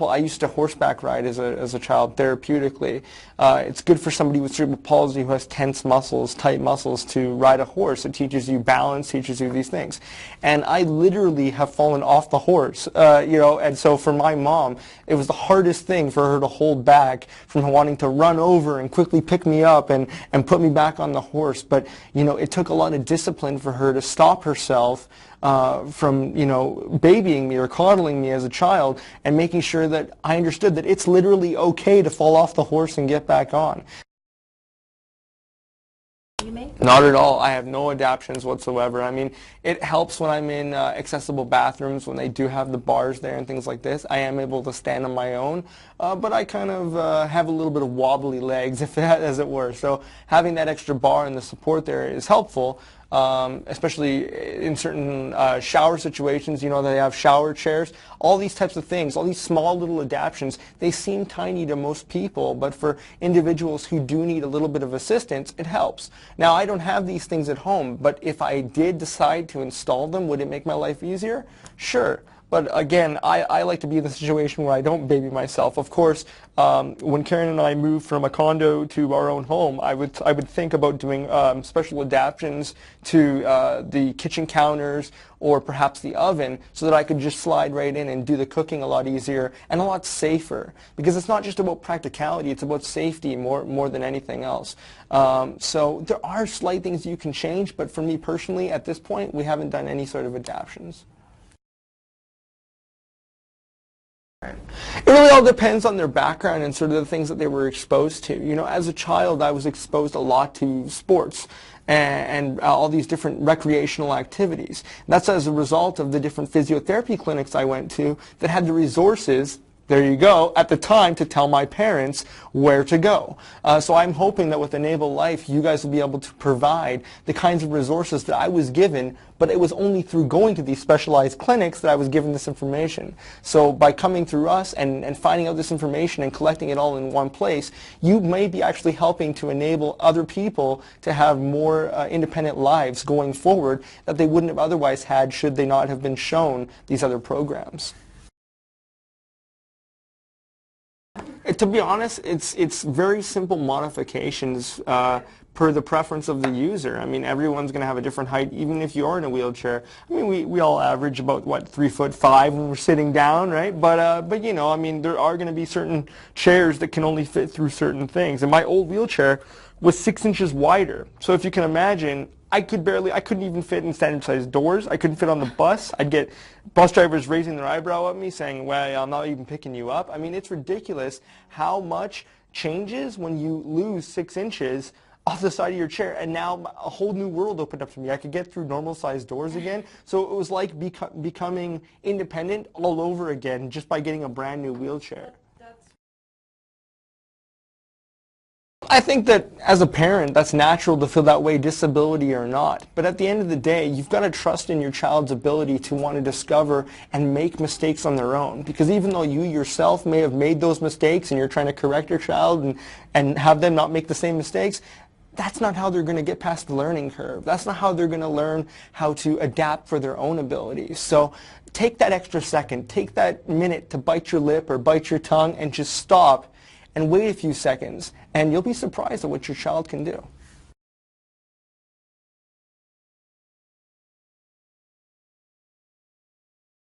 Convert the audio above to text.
Well, I used to horseback ride as a child therapeutically. It's good for somebody with cerebral palsy who has tense muscles, tight muscles, to ride a horse. It teaches you balance, teaches you these things. And I literally have fallen off the horse, and so for my mom, it was the hardest thing for her to hold back from wanting to run over and quickly pick me up and put me back on the horse. But, it took a lot of discipline for her to stop herself from, babying me or coddling me as a child and making sure that I understood that it's literally okay to fall off the horse and get back on. Not at all. I have no adaptions whatsoever. I mean, it helps when I'm in accessible bathrooms, when they do have the bars there and things like this. I am able to stand on my own, but I kind of have a little bit of wobbly legs, as it were. So having that extra bar and the support there is helpful. Especially in certain shower situations, they have shower chairs, all these types of things, all these small little adaptations, they seem tiny to most people, but for individuals who do need a little bit of assistance, it helps. Now, I don't have these things at home, but if I did decide to install them, would it make my life easier? Sure. But again, I like to be in the situation where I don't baby myself. Of course, when Karen and I moved from a condo to our own home, I would think about doing special adaptations to the kitchen counters or perhaps the oven so that I could just slide right in and do the cooking a lot easier and a lot safer. Because it's not just about practicality, it's about safety more than anything else. So there are slight things you can change, but for me personally, at this point, we haven't done any sort of adaptations. It really all depends on their background and sort of the things that they were exposed to. As a child, I was exposed a lot to sports and all these different recreational activities. That's as a result of the different physiotherapy clinics I went to that had the resources, there you go, at the time to tell my parents where to go. So I'm hoping that with Enable Life, you guys will be able to provide the kinds of resources that I was given, but it was only through going to these specialized clinics that I was given this information. So by coming through us and finding out this information and collecting it all in one place, you may be actually helping to enable other people to have more independent lives going forward that they wouldn't have otherwise had should they not have been shown these other programs. To be honest, it's very simple modifications per the preference of the user. I mean, everyone's going to have a different height, even if you are in a wheelchair. I mean, we all average about, 3'5" when we're sitting down, right? But I mean, there are going to be certain chairs that can only fit through certain things. And my old wheelchair was 6 inches wider. So if you can imagine, I couldn't even fit in standard size doors. I couldn't fit on the bus. I'd get bus drivers raising their eyebrow at me saying, well, I'm not even picking you up. I mean, it's ridiculous how much changes when you lose 6 inches off the side of your chair, and now a whole new world opened up to me. I could get through normal sized doors again. So it was like becoming independent all over again just by getting a brand new wheelchair. I think that as a parent, that's natural to feel that way, disability or not. But at the end of the day, you've got to trust in your child's ability to want to discover and make mistakes on their own. Because even though you yourself may have made those mistakes and you're trying to correct your child and have them not make the same mistakes, that's not how they're going to get past the learning curve. That's not how they're going to learn how to adapt for their own abilities. So take that extra second, take that minute to bite your lip or bite your tongue and just stop and wait a few seconds, and you'll be surprised at what your child can do.